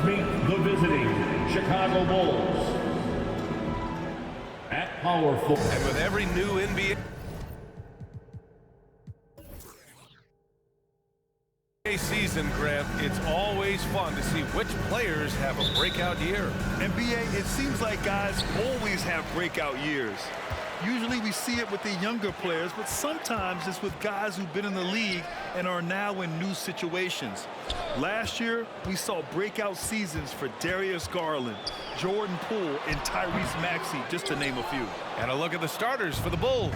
meet the visiting Chicago Bulls. At power forward. And with every new NBA season, Grant, it's always fun to see which players have a breakout year. NBA, it seems like guys always have breakout years. Usually we see it with the younger players, but sometimes it's with guys who've been in the league and are now in new situations. Last year, we saw breakout seasons for Darius Garland, Jordan Poole, and Tyrese Maxey, just to name a few. And a look at the starters for the Bulls.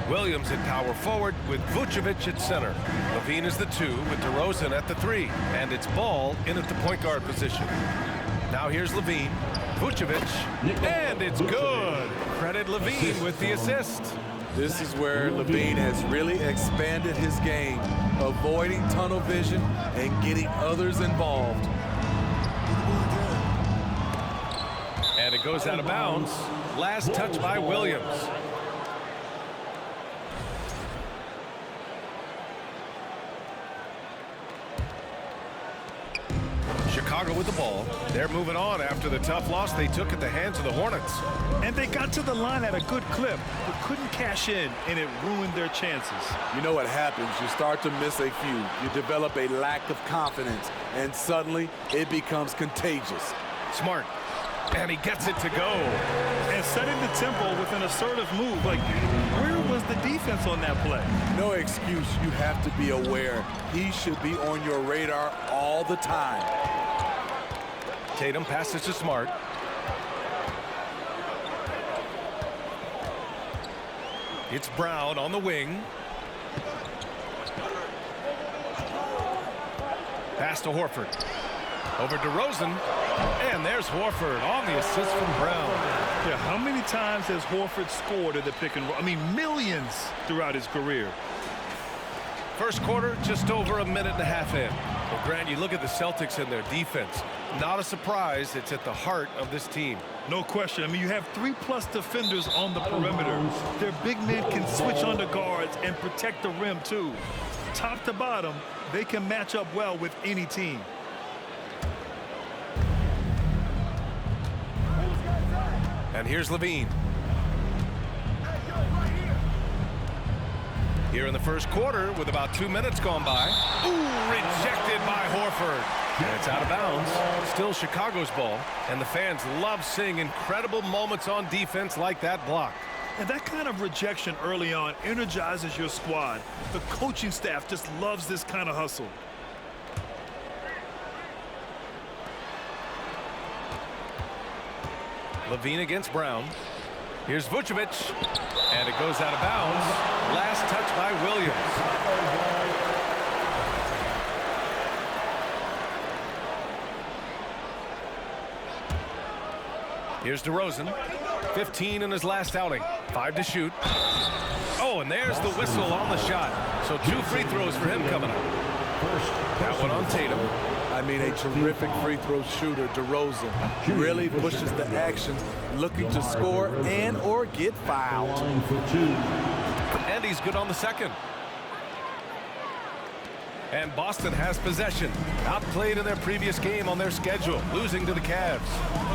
Williams at power forward with Vucevic at center. Levine is the 2 with DeRozan at the 3. And it's Ball in at the point guard position. Now here's Levine, Vucevic, and it's good. Credit Levine with the assist. This is where Levine has really expanded his game, avoiding tunnel vision and getting others involved. And it goes out of bounds. Last touch by Williams. Chicago with the ball. They're moving on after the tough loss they took at the hands of the Hornets. And they got to the line at a good clip, but couldn't cash in, and it ruined their chances. You know what happens? You start to miss a few. You develop a lack of confidence, and suddenly it becomes contagious. Smart. And he gets it to go. And setting the tempo with an assertive move. Like, where was the defense on that play? No excuse. You have to be aware. He should be on your radar all the time. Tatum passes to Smart. It's Brown on the wing. Pass to Horford. Over DeRozan. And there's Horford on the assist from Brown. Yeah, how many times has Horford scored at the pick and roll? I mean, millions throughout his career. First quarter, just over a minute and a half in. Well, Grant, you look at the Celtics and their defense. Not a surprise, it's at the heart of this team. No question. I mean, you have 3+ defenders on the perimeter. Their big men can switch on the guards and protect the rim, too. Top to bottom, they can match up well with any team. And here's Levine. Here in the first quarter with about 2 minutes gone by. Ooh, rejected by Horford. And it's out of bounds. Still Chicago's ball. And the fans love seeing incredible moments on defense like that block. And that kind of rejection early on energizes your squad. The coaching staff just loves this kind of hustle. Levine against Brown. Here's Vucevic. And it goes out of bounds. Last touch by Williams. Here's DeRozan. 15 in his last outing. 5 to shoot. Oh, and there's the whistle on the shot. So 2 free throws for him coming up. That one on Tatum. I mean, a terrific free throw shooter, DeRozan. Really pushes the action, looking to score and or get fouled. And he's good on the second. And Boston has possession. Outplayed in their previous game on their schedule, losing to the Cavs.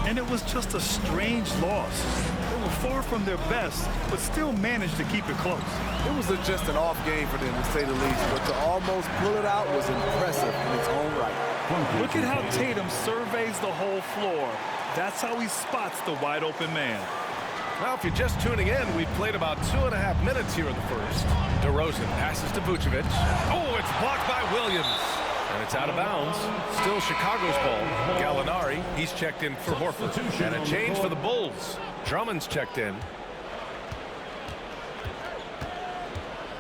And it was just a strange loss. They were far from their best, but still managed to keep it close. It was just an off game for them, to say the least, but to almost pull it out was impressive in its own right. Look at how Tatum surveys the whole floor. That's how he spots the wide open man. Well, if you're just tuning in, we've played about 2.5 minutes here in the first. DeRozan passes to Vucevic. Oh, it's blocked by Williams. And it's out of bounds. Still Chicago's ball. Gallinari, he's checked in for Horford. And a change for the Bulls. Drummond's checked in.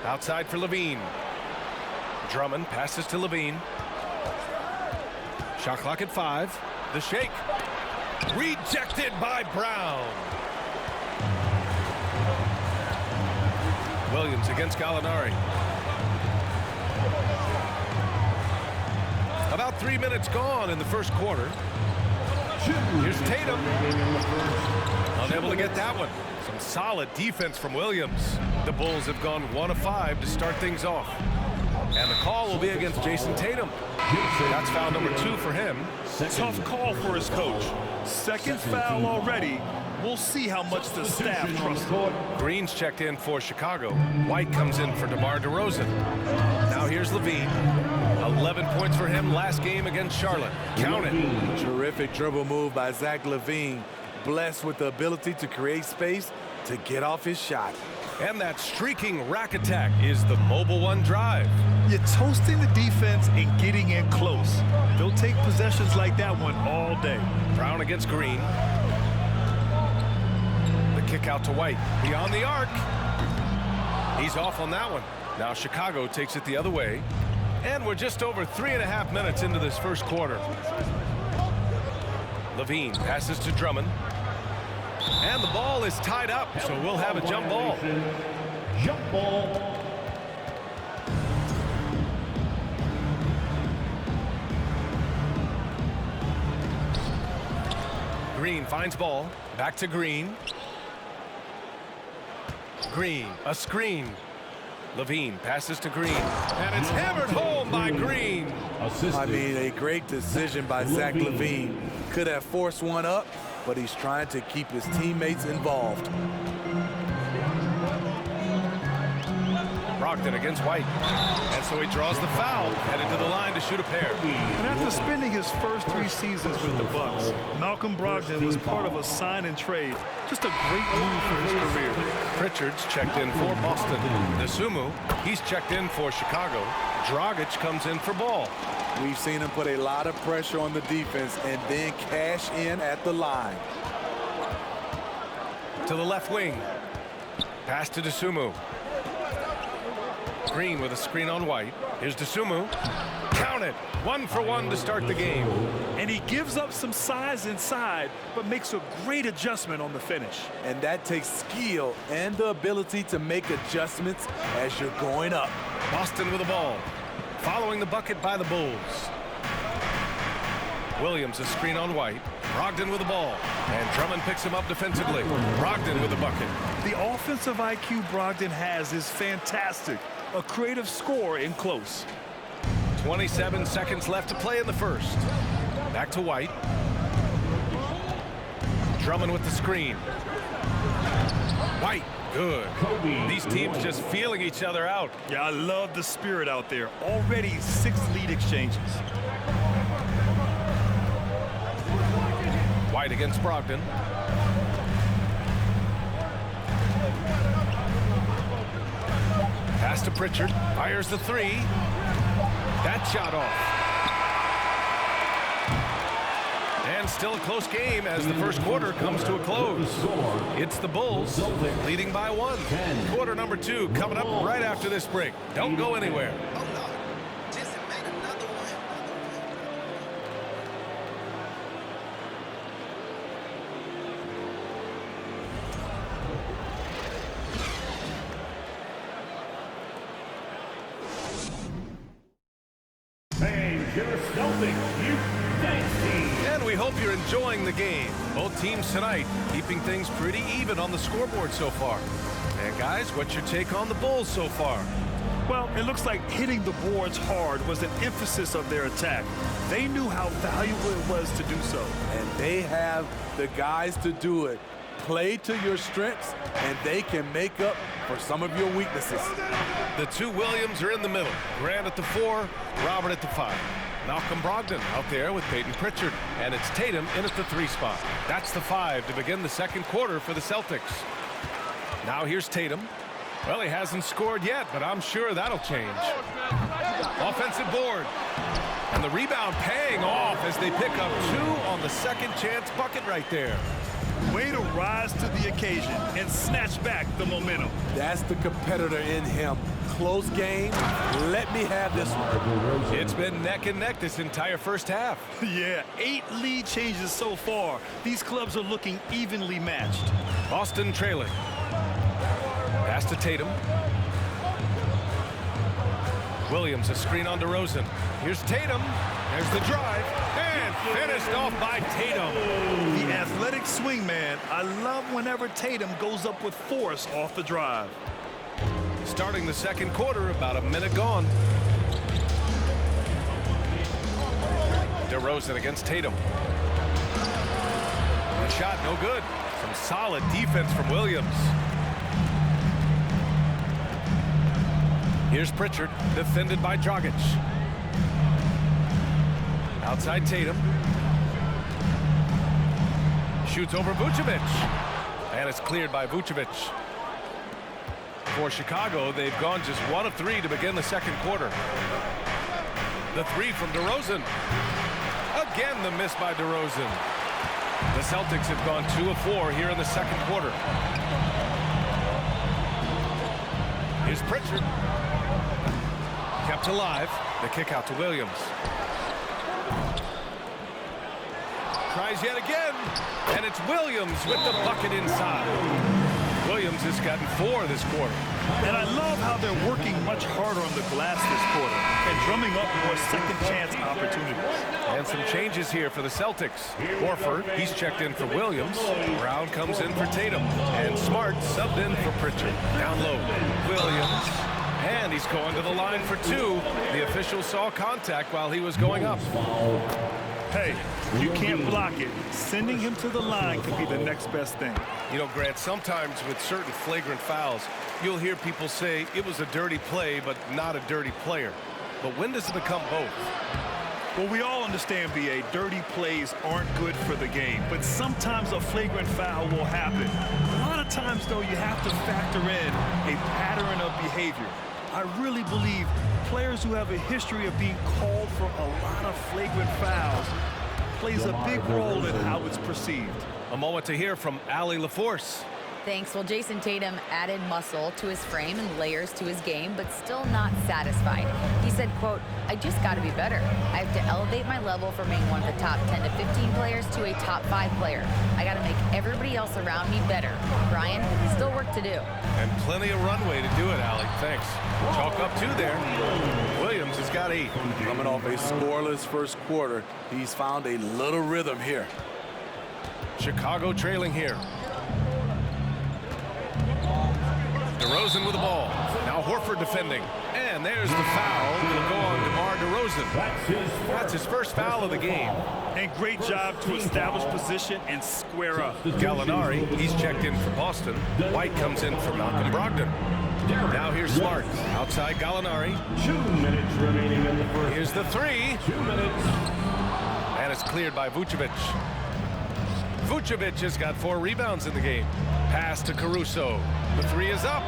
Outside for Levine. Drummond passes to Levine. Shot clock at 5. The shake. Rejected by Brown. Williams against Gallinari. About 3 minutes gone in the first quarter. Here's Tatum. Unable to get that one. Some solid defense from Williams. The Bulls have gone 1 of 5 to start things off. And the call will be against Jason Tatum. That's foul number 2 for him. Tough call for his coach. Second foul already. We'll see how much the staff trusts him. Green's checked in for Chicago. White comes in for DeMar DeRozan. Now here's Levine. 11 points for him last game against Charlotte. Count it. Terrific dribble move by Zach LaVine. Blessed with the ability to create space to get off his shot. And that streaking rack attack is the Mobile One drive. You're toasting the defense and getting in close. They'll take possessions like that one all day. Brown against Green. The kick out to White. Beyond the arc. He's off on that one. Now Chicago takes it the other way. And we're just over 3.5 minutes into this first quarter. Levine passes to Drummond. And the ball is tied up, so we'll have a jump ball. Jump ball. Green finds ball. Back to Green. Green, a screen. Levine passes to Green. And it's hammered home by Green. I mean, a great decision by Zach LaVine. Could have forced one up, but he's trying to keep his teammates involved. Brogdon against White. And so he draws the foul, headed to the line to shoot a pair. And after spending his first 3 seasons with the Bucks, Malcolm Brogdon was part of a sign and trade. Just a great move for his career. Pritchard's checked in for Boston. Nasumu, he's checked in for Chicago. Dragic comes in for Ball. We've seen him put a lot of pressure on the defense and then cash in at the line. To the left wing. Pass to Nasumu. Green with a screen on White. Here's Nasumu. Count it. 1 for 1 to start the game. And he gives up some size inside, but makes a great adjustment on the finish. And that takes skill and the ability to make adjustments as you're going up. Boston with the ball. Following the bucket by the Bulls. Williams a screen on White. Brogdon with the ball. And Drummond picks him up defensively. Brogdon with the bucket. The offensive IQ Brogdon has is fantastic. A creative scorer in close. 27 seconds left to play in the first. Back to White. Drummond with the screen. White, good. These teams just feeling each other out. Yeah, I love the spirit out there. Already 6 lead exchanges. White against Brogdon. Pass to Pritchard. Fires the 3. That shot off. And still a close game as the first quarter comes to a close. It's the Bulls leading by 1. Quarter number 2 coming up right after this break. Don't go anywhere. And we hope you're enjoying the game. Both teams tonight keeping things pretty even on the scoreboard so far. And guys, what's your take on the Bulls so far? Well, it looks like hitting the boards hard was an emphasis of their attack. They knew how valuable it was to do so. And they have the guys to do it. Play to your strengths, and they can make up for some of your weaknesses. The 2 Williams are in the middle. Grant at the 4, Robert at the 5. Malcolm Brogdon out there with Peyton Pritchard. And it's Tatum in at the 3 spot. That's the 5 to begin the second quarter for the Celtics. Now here's Tatum. Well, he hasn't scored yet, but I'm sure that'll change. Offensive board. And the rebound paying off as they pick up 2 on the second chance bucket right there. Way to rise to the occasion and snatch back the momentum. That's the competitor in him. Close game. Let me have this one. It's been neck and neck this entire first half. Yeah, 8 lead changes so far. These clubs are looking evenly matched. Boston trailing. Pass to Tatum. Williams a screen on DeRozan. Here's Tatum. There's the drive. And finished off by Tatum. The athletic swingman. I love whenever Tatum goes up with force off the drive. Starting the second quarter, about a minute gone. DeRozan against Tatum. The shot no good. Some solid defense from Williams. Here's Pritchard, defended by Dragic. Outside Tatum. Shoots over Vucevic. And it's cleared by Vucevic. For Chicago, they've gone just 1 of 3 to begin the second quarter. The 3 from DeRozan. Again, the miss by DeRozan. The Celtics have gone 2 of 4 here in the second quarter. Here's Pritchard. Kept alive. The kick out to Williams. Tries yet again. And it's Williams with the bucket inside. Williams has gotten 4 this quarter. And I love how they're working much harder on the glass this quarter and drumming up more second chance opportunities. And some changes here for the Celtics. Horford, he's checked in for Williams. Brown comes in for Tatum. And Smart subbed in for Pritchard. Down low, Williams. And he's going to the line for 2. The official saw contact while he was going up. Hey, you can't block it. Sending him to the line could be the next best thing. You know, Grant, sometimes with certain flagrant fouls, you'll hear people say it was a dirty play, but not a dirty player. But when does it become both? Well, we all understand, B.A., dirty plays aren't good for the game, but sometimes a flagrant foul will happen. A lot of times, though, you have to factor in a pattern of behavior. I really believe players who have a history of being called for a lot of flagrant fouls plays a big role in how it's perceived. A moment to hear from Allie LaForce. Thanks. Well, Jason Tatum added muscle to his frame and layers to his game, but still not satisfied. He said, quote, "I just got to be better. I have to elevate my level from being one of the top 10 to 15 players to a top 5 player. I got to make everybody else around me better. Brian, still work to do." And plenty of runway to do it, Allie. Thanks. Chalk up 2 there. Williams has got 8. Coming off a scoreless first quarter, he's found a little rhythm here. Chicago trailing here. DeRozan with the ball. Now Horford defending. And there's the foul. It'll go on DeMar DeRozan. That's his first foul of the game. And great job to establish position and square up. Gallinari, he's checked in for Boston. White comes in for Malcolm Brogdon. Now here's Smart. Outside Gallinari. 2 minutes remaining in the first. Here's the 3. 2 minutes. And it's cleared by Vucevic. Vucevic has got 4 rebounds in the game. Pass to Caruso. The 3 is up.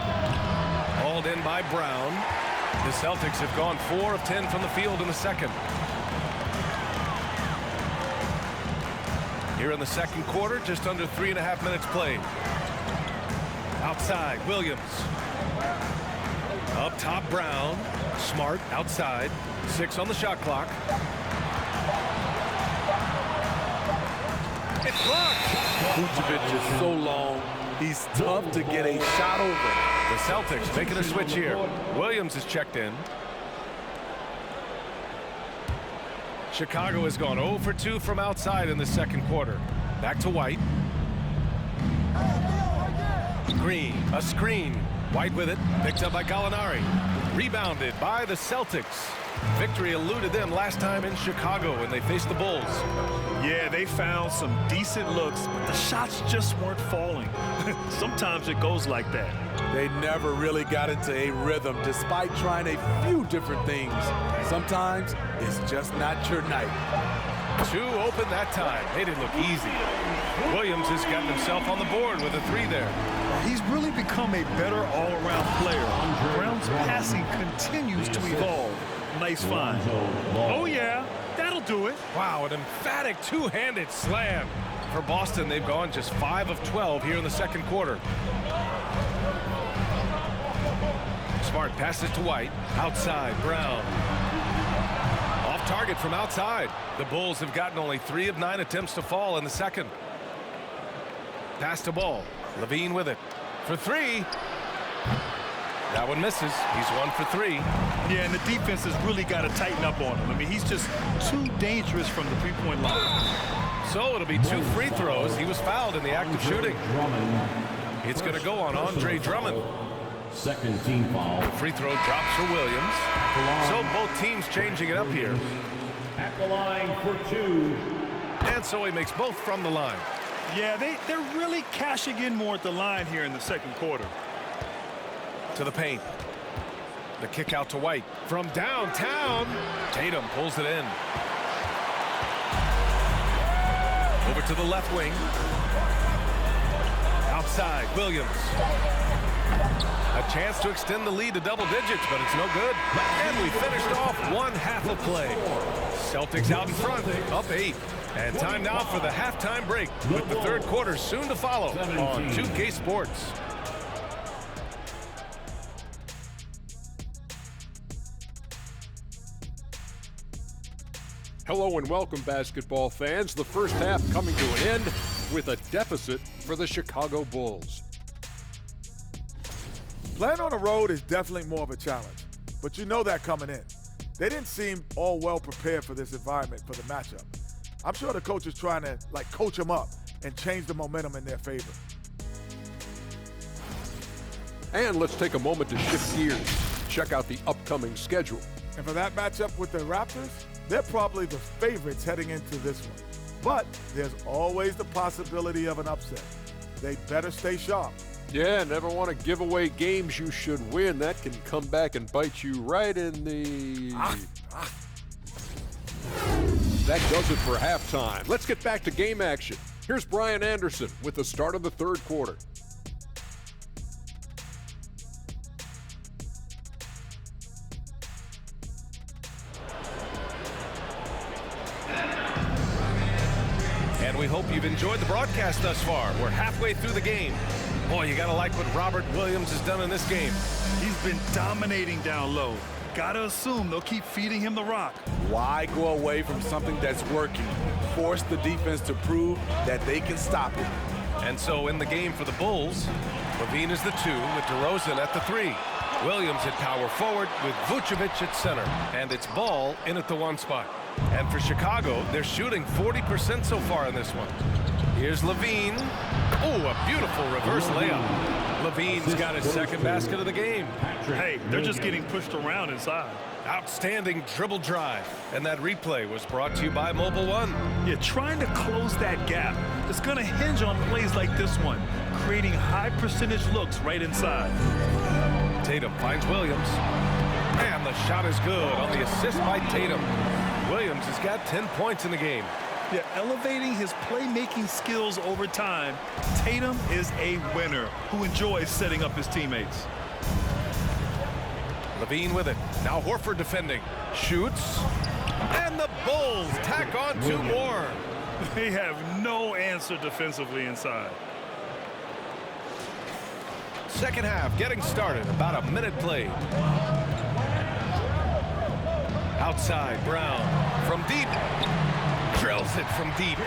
Hauled in by Brown. The Celtics have gone 4 of 10 from the field in the second. Here in the second quarter, just under 3.5 minutes played. Outside, Williams. Up top, Brown. Smart outside. 6 on the shot clock. It's blocked. Vucevic is so long, he's tough to get a shot over. The Celtics making a switch here. Williams is checked in. Chicago has gone 0 for 2 from outside in the second quarter. Back to White. Green, a screen. White with it, picked up by Gallinari. Rebounded by the Celtics. Victory eluded them last time in Chicago when they faced the Bulls. Yeah, they found some decent looks, but the shots just weren't falling. Sometimes it goes like that. They never really got into a rhythm despite trying a few different things. Sometimes it's just not your night. 2 open that time. They didn't look easy. Williams has gotten himself on the board with a 3 there. He's really become a better all-around player. Brown's passing continues to evolve. Nice find. Oh, yeah, that'll do it. Wow, an emphatic 2-handed slam. For Boston, they've gone just 5 of 12 here in the second quarter. Smart passes to White. Outside, Brown. Off target from outside. The Bulls have gotten only 3 of 9 attempts to fall in the second. Pass to Ball. Levine with it. For 3. That one misses. He's 1 for 3. Yeah, and the defense has really got to tighten up on him. I mean, he's just too dangerous from the three-point line. So it'll be 2 free throws. He was fouled in the act of shooting. It's going to go on Andre Drummond. Second team foul. Free throw drops for Williams. So both teams changing it up here. At At the line for two. And so he makes both from the line. Yeah, they're really cashing in more at the line here in the second quarter. To the paint. The kick out to White. From downtown, Tatum pulls it in. Over to the left wing. Outside, Williams. A chance to extend the lead to double digits, but it's no good. And we finished off one half of play. Celtics out in front, up 8. And time now for the halftime break, with the third quarter soon to follow on 2K Sports. Hello and welcome, basketball fans. The first half coming to an end with a deficit for the Chicago Bulls. Playing on the road is definitely more of a challenge, but you know that coming in. They didn't seem all well prepared for this environment for the matchup. I'm sure the coach is trying to coach them up and change the momentum in their favor. And let's take a moment to shift gears, check out the upcoming schedule. And for that matchup with the Raptors, they're probably the favorites heading into this one. But there's always the possibility of an upset. They better stay sharp. Yeah, never want to give away games you should win. That can come back and bite you right in the... That does it for halftime. Let's get back to game action. Here's Brian Anderson with the start of the third quarter. And we hope you've enjoyed the broadcast thus far. We're halfway through the game. Boy, you gotta like what Robert Williams has done in this game. He's been dominating down low. Gotta assume they'll keep feeding him the rock. Why go away from something that's working? Force the defense to prove that they can stop it. And so in the game for the Bulls, Levine is the 2 with DeRozan at the 3. Williams at power forward with Vucevic at center. And it's Ball in at the 1 spot. And for Chicago, they're shooting 40% so far in this one. Here's Levine. Oh, a beautiful reverse layup. Levine's got his second basket of the game. Hey, they're just getting pushed around inside. Outstanding dribble drive. And that replay was brought to you by Mobile One. Yeah, trying to close that gap. It's going to hinge on plays like this one, creating high percentage looks right inside. Tatum finds Williams. And the shot is good on the assist by Tatum. Williams has got 10 points in the game. Yeah, elevating his playmaking skills over time, Tatum is a winner who enjoys setting up his teammates. Levine with it. Now Horford defending. Shoots. And the Bulls tack on 2 more. They have no answer defensively inside. Second half getting started. About a minute played. Outside, Brown from deep. Drills it from deep.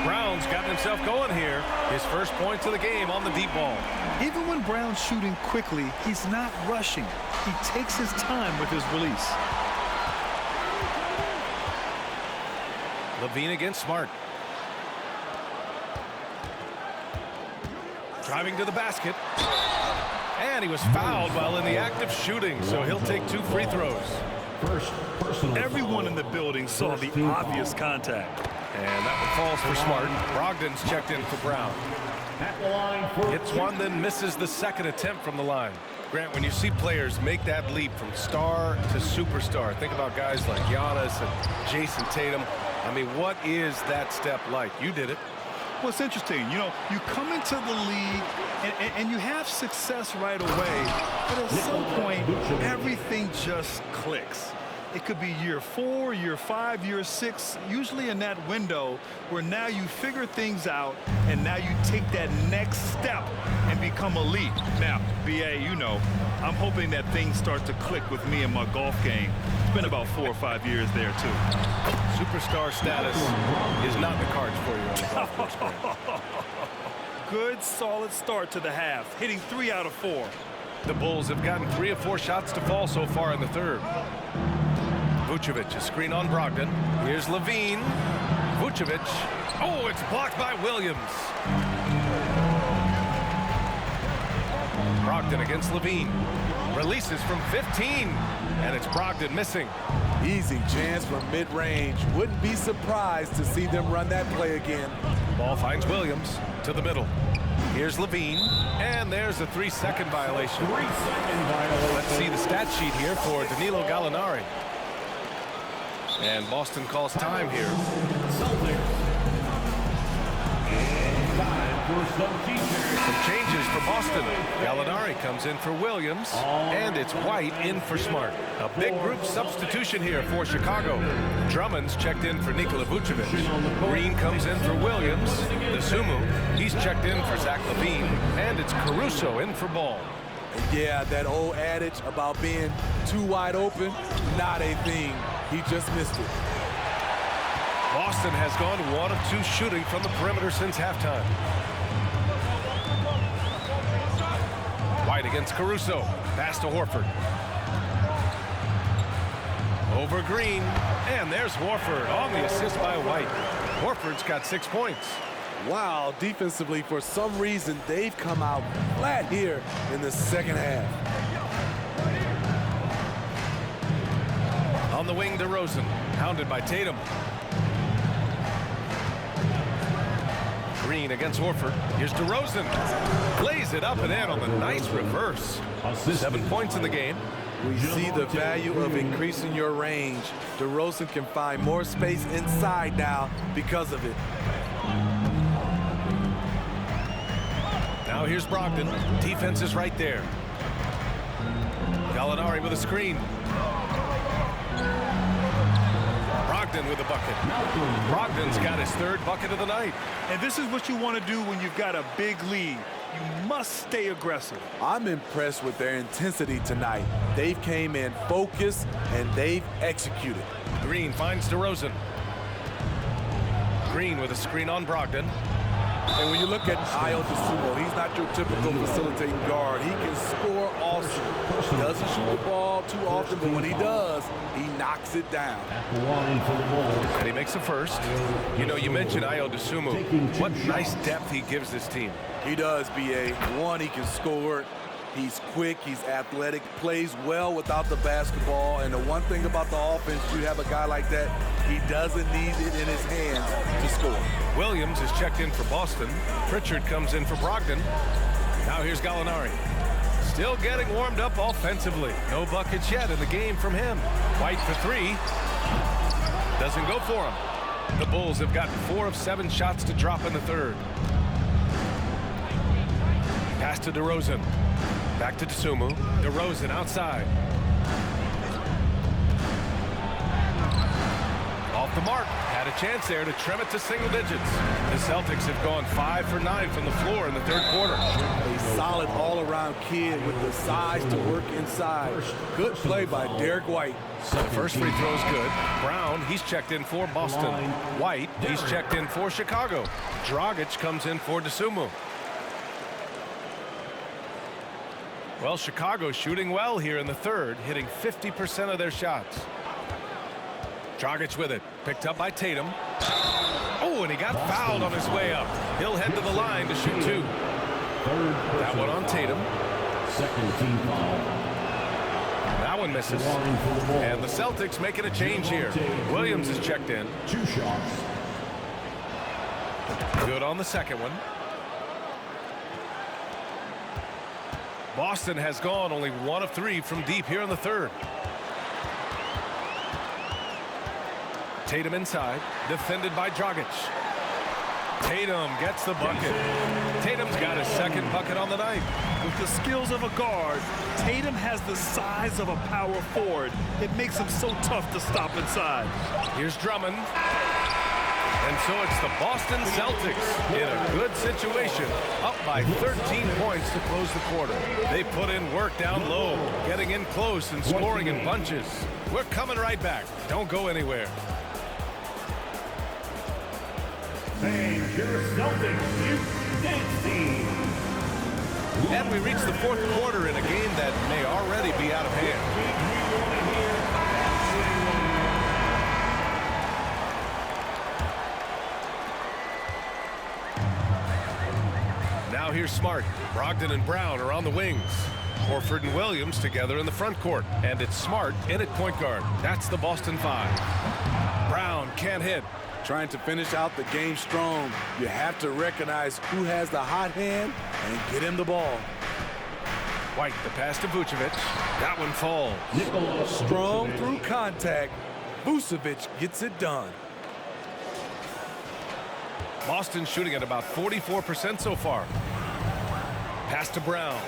Brown's gotten himself going here. His first points of the game on the deep ball. Even when Brown's shooting quickly, he's not rushing. He takes his time with his release. Levine against Smart. Driving to the basket. And he was fouled while in the act of shooting, so he'll take 2 free throws. Everyone in the building saw the obvious contact. And that one falls for Smart. Brogdon's checked in for Brown. At the line for Hits one, then misses the second attempt from the line. Grant, when you see players make that leap from star to superstar, think about guys like Giannis and Jason Tatum. I mean, what is that step like? You did it. Well, it's interesting. You know, you come into the league and you have success right away, but at some point, everything just clicks. It could be year 4, year 5, year 6, usually in that window where now you figure things out and now you take that next step and become elite. Now, BA, you know, I'm hoping that things start to click with me in my golf game. It's been about 4 or 5 years there, too. Superstar status is not in the cards for you on the golf course, Grant. Good, solid start to the half, hitting 3 out of 4. The Bulls have gotten 3 of 4 shots to fall so far in the third. Vucevic, a screen on Brogdon. Here's Levine. Vucevic. Oh, it's blocked by Williams. Brogdon against Levine. Releases from 15. And it's Brogdon missing. Easy chance from mid-range. Wouldn't be surprised to see them run that play again. Ball finds Williams to the middle. Here's Levine, and there's a 3-second violation. 3-second violation. Let's see the stat sheet here for Danilo Gallinari. And Boston calls time here. Celtics. And time for some teachers. Some changes for Boston. Gallinari comes in for Williams, and it's White in for Smart. A big group substitution here for Chicago. Drummond's checked in for Nikola Vucevic. Green comes in for Williams. Nasumu, he's checked in for Zach LaVine, and it's Caruso in for Ball. Yeah, that old adage about being too wide open, not a thing. He just missed it. Boston has gone 1 of 2 shooting from the perimeter since halftime. White against Caruso. Pass to Horford. Over Green. And there's Horford on the assist by White. Horford's got 6 points. Wow, defensively, for some reason, they've come out flat here in the second half. On the wing, DeRozan. Hounded by Tatum. Green against Horford. Here's DeRozan. Plays it up and in on the nice reverse. 7 points in the game. We see the value of increasing your range. DeRozan can find more space inside now because of it. Now here's Brogdon. Defense is right there. Gallinari with a screen. Brogdon with a bucket. Brogdon's got his 3rd bucket of the night. And this is what you want to do when you've got a big lead. You must stay aggressive. I'm impressed with their intensity tonight. They've came in focused and they've executed. Green finds DeRozan. Green with a screen on Brogdon. And when you look at Ayo Dosunmu, he's not your typical facilitating guard. He can score also. He doesn't shoot the ball too often, but when he does, he knocks it down. At the line for the ball. And he makes the first. You know, you mentioned Ayo Dosunmu. What nice depth he gives this team. He does, B.A. One, he can score. He's quick, he's athletic, plays well without the basketball. And the one thing about the offense, you have a guy like that, he doesn't need it in his hands to score. Williams is checked in for Boston. Pritchard comes in for Brogdon. Now here's Gallinari. Still getting warmed up offensively. No buckets yet in the game from him. White for 3. Doesn't go for him. The Bulls have gotten 4 of 7 shots to drop in the 3rd. Pass to DeRozan. Back to Dosunmu. DeRozan outside. Off the mark. Had a chance there to trim it to single digits. The Celtics have gone 5 for 9 from the floor in the 3rd quarter. A solid all-around kid with the size to work inside. Good play by Derek White. The first free throw is good. Brown, he's checked in for Boston. White, he's checked in for Chicago. Dragic comes in for Dosunmu. Well, Chicago's shooting well here in the 3rd, hitting 50% of their shots. Dragic with it, picked up by Tatum. Oh, and he got fouled on his way up. He'll head to the line to shoot 2. That one on Tatum. 2nd team foul. That one misses. And the Celtics making a change here. Williams is checked in. 2 shots. Good on the 2nd one. Boston has gone only 1 of 3 from deep here in the 3rd. Tatum inside, defended by Dragic. Tatum gets the bucket. Tatum's got his 2nd bucket on the night. With the skills of a guard, Tatum has the size of a power forward. It makes him so tough to stop inside. Here's Drummond. And so it's the Boston Celtics in a good situation, up by 13 points to close the quarter. They put in work down low, getting in close and scoring in bunches. We're coming right back. Don't go anywhere. And your Celtics, you dancing. And we reach the 4th quarter in a game that may already be out of hand. Now here's Smart. Brogdon and Brown are on the wings. Horford and Williams together in the front court. And it's Smart in at point guard. That's the Boston 5. Brown can't hit. Trying to finish out the game strong, you have to recognize who has the hot hand and get him the ball. White, the pass to Vucevic. That one falls. Strong through contact. Vucevic gets it done. Boston shooting at about 44% so far. Pass to Brown.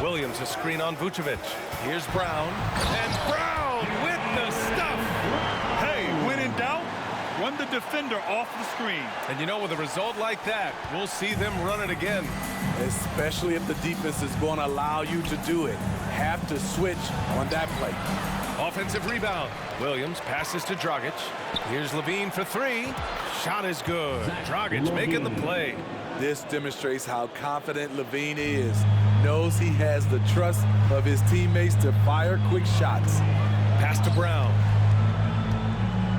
Williams a screen on Vucevic. Here's Brown. And Brown with the stuff. Hey, when in doubt, run the defender off the screen. And you know, with a result like that, we'll see them run it again. Especially if the defense is going to allow you to do it. Have to switch on that play. Offensive rebound. Williams passes to Dragic. Here's Levine for three. Shot is good. Dragic making the play. This demonstrates how confident Levine is. Knows he has the trust of his teammates to fire quick shots. Pass to Brown.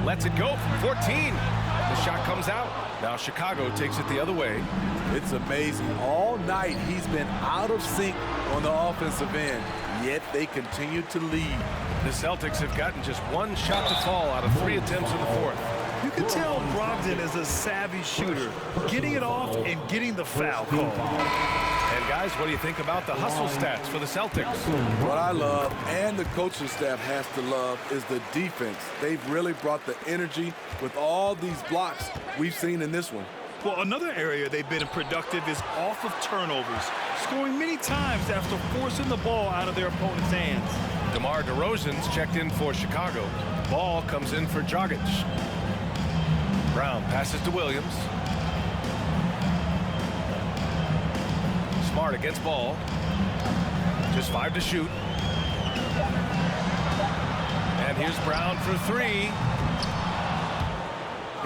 Lets it go from 14. The shot comes out. Now Chicago takes it the other way. It's amazing. All night he's been out of sync on the offensive end, yet they continue to lead. The Celtics have gotten just one shot to fall out of 3 attempts in the fourth. You can tell Brogdon is a savvy shooter, getting it off and getting the foul call. And guys, what do you think about the hustle stats for the Celtics? What I love, and the coaching staff has to love, is the defense. They've really brought the energy with all these blocks we've seen in this one. Well, another area they've been productive is off of turnovers, scoring many times after forcing the ball out of their opponent's hands. DeMar DeRozan's checked in for Chicago. Ball comes in for Dragic. Brown passes to Williams. Smart against Ball. Just 5 to shoot. And here's Brown for 3.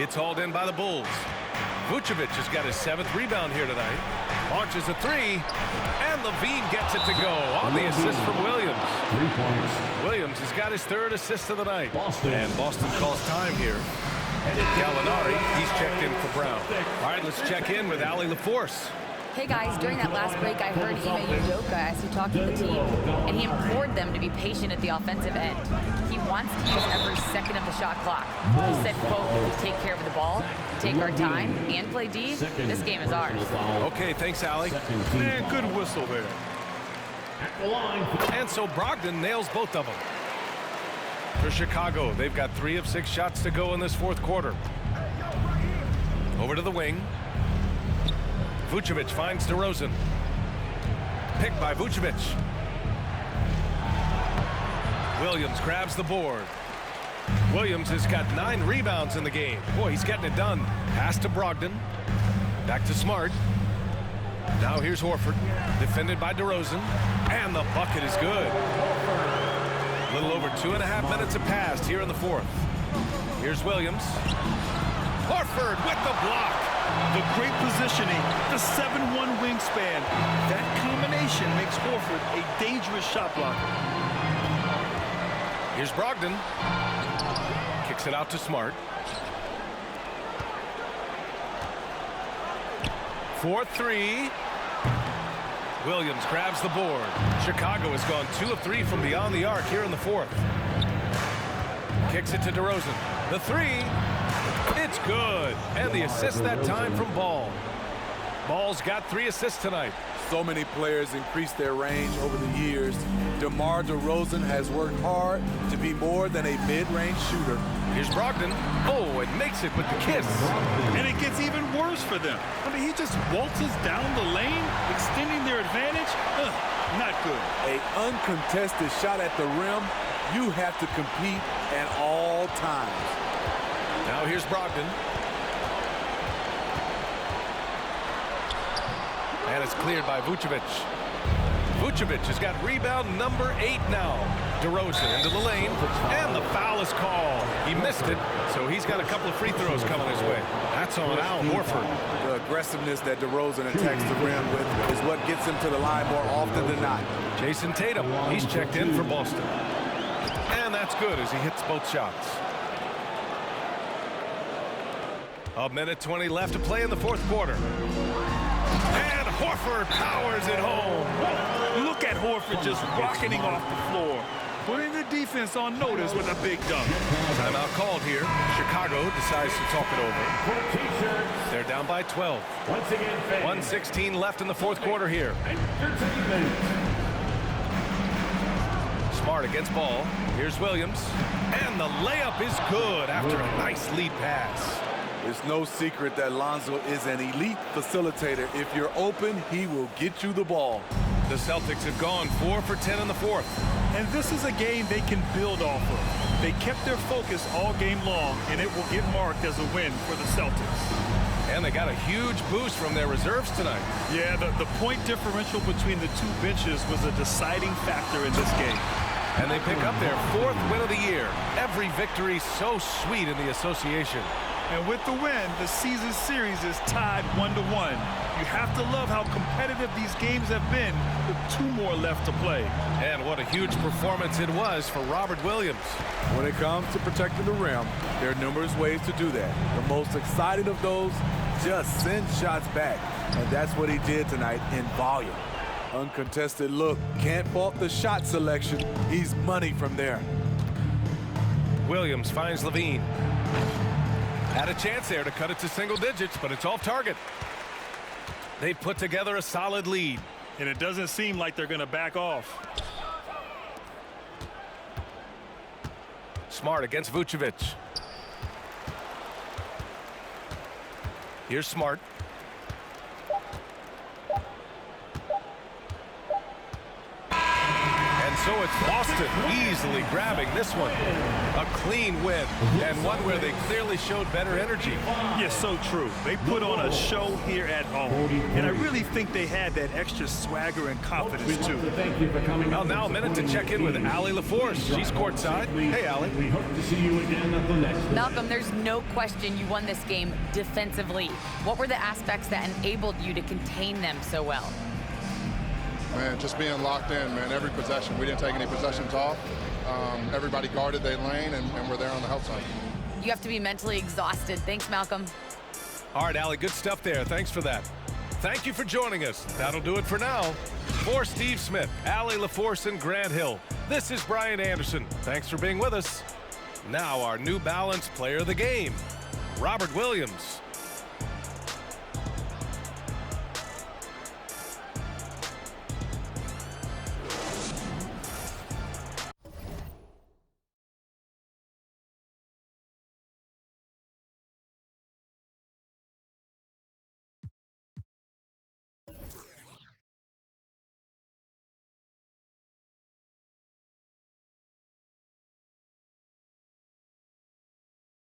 It's hauled in by the Bulls. Vucevic has got his 7th rebound here tonight. Launches a 3. And Levine gets it to go on the assist from Williams. 3 points. Williams has got his 3rd assist of the night. Boston. And Boston calls time here. Gallinari, he's checked in for Brown. All right, let's check in with Allie LaForce. Hey guys, during that last break, I heard Ime Udoka as he talked to the team, and he implored them to be patient at the offensive end. He wants to use every second of the shot clock. He said, quote, if we take care of the ball, take our time, and play D, this game is ours. Okay, thanks, Allie. Man, good whistle there. At the line. And so Brogdon nails both of them. For Chicago, they've got 3 of 6 shots to go in this fourth quarter. Over to the wing. Vucevic finds DeRozan. Picked by Vucevic. Williams grabs the board. Williams has got 9 rebounds in the game. Boy, he's getting it done. Pass to Brogdon. Back to Smart. Now here's Horford. Defended by DeRozan. And the bucket is good. A little over 2.5 minutes have passed here in the fourth. Here's Williams. Horford with the block. The great positioning, the 7'1" wingspan. That combination makes Horford a dangerous shot blocker. Here's Brogdon. Kicks it out to Smart. 4-3. Williams grabs the board. Chicago has gone 2 of 3 from beyond the arc here in the fourth. Kicks it to DeRozan. The 3. It's good. And the assist that time from Ball. Ball's got 3 assists tonight. So many players increased their range over the years. DeMar DeRozan has worked hard to be more than a mid-range shooter. Here's Brogdon. Oh, and makes it with the kiss. And it gets even worse for them. I mean, he just waltzes down the lane, extending their advantage. Not good. An uncontested shot at the rim, you have to compete at all times. Now here's Brogdon. And it's cleared by Vucevic. Vucevic has got rebound number 8 now. DeRozan into the lane, and the foul is called. He missed it, so he's got a couple of free throws coming his way. That's on Al Horford. The aggressiveness that DeRozan attacks the rim with is what gets him to the line more often than not. Jason Tatum, he's checked in for Boston. And that's good as he hits both shots. 1:20 left to play in the fourth quarter. And Horford powers it home. Look at Horford just rocketing off the floor, putting the defense on notice with a big dunk. Timeout called here. Chicago decides to talk it over. They're down by 12. 1:16 left in the fourth quarter here. Smart against ball. Here's Williams. And the layup is good after a nice lead pass. It's no secret that Lonzo is an elite facilitator. If you're open, he will get you the ball. The Celtics have gone 4 for 10 in the fourth. And this is a game they can build off of. They kept their focus all game long, and it will get marked as a win for the Celtics. And they got a huge boost from their reserves tonight. Yeah, the point differential between the two benches was a deciding factor in this game. And they pick up their 4th win of the year. Every victory so sweet in the association. And with the win, the season series is tied 1-1. You have to love how competitive these games have been with 2 more left to play. And what a huge performance it was for Robert Williams. When it comes to protecting the rim, there are numerous ways to do that. The most exciting of those, just send shots back. And that's what he did tonight in volume. Uncontested look, can't fault the shot selection. He's money from there. Williams finds Levine. Had a chance there to cut it to single digits, but it's off target. They put together a solid lead. And it doesn't seem like they're going to back off. Smart against Vucevic. Here's Smart. And so it's Boston easily grabbing this one. A clean win, and one where they clearly showed better energy. Yes, so true. They put on a show here at home. And I really think they had that extra swagger and confidence, too. Thank you for coming. Well, now a minute to check in with Allie LaForce. She's courtside. Hey, Allie. We hope to see you again at the next. Malcolm, there's no question you won this game defensively. What were the aspects that enabled you to contain them so well? Man, just being locked in, man, every possession. We didn't take any possessions off. Everybody guarded their lane, and we're there on the help side. You have to be mentally exhausted. Thanks, Malcolm. All right, Allie, good stuff there. Thanks for that. Thank you for joining us. That'll do it for now. For Steve Smith, Allie LaForce, and Grant Hill, this is Brian Anderson. Thanks for being with us. Now our New Balance player of the game, Robert Williams.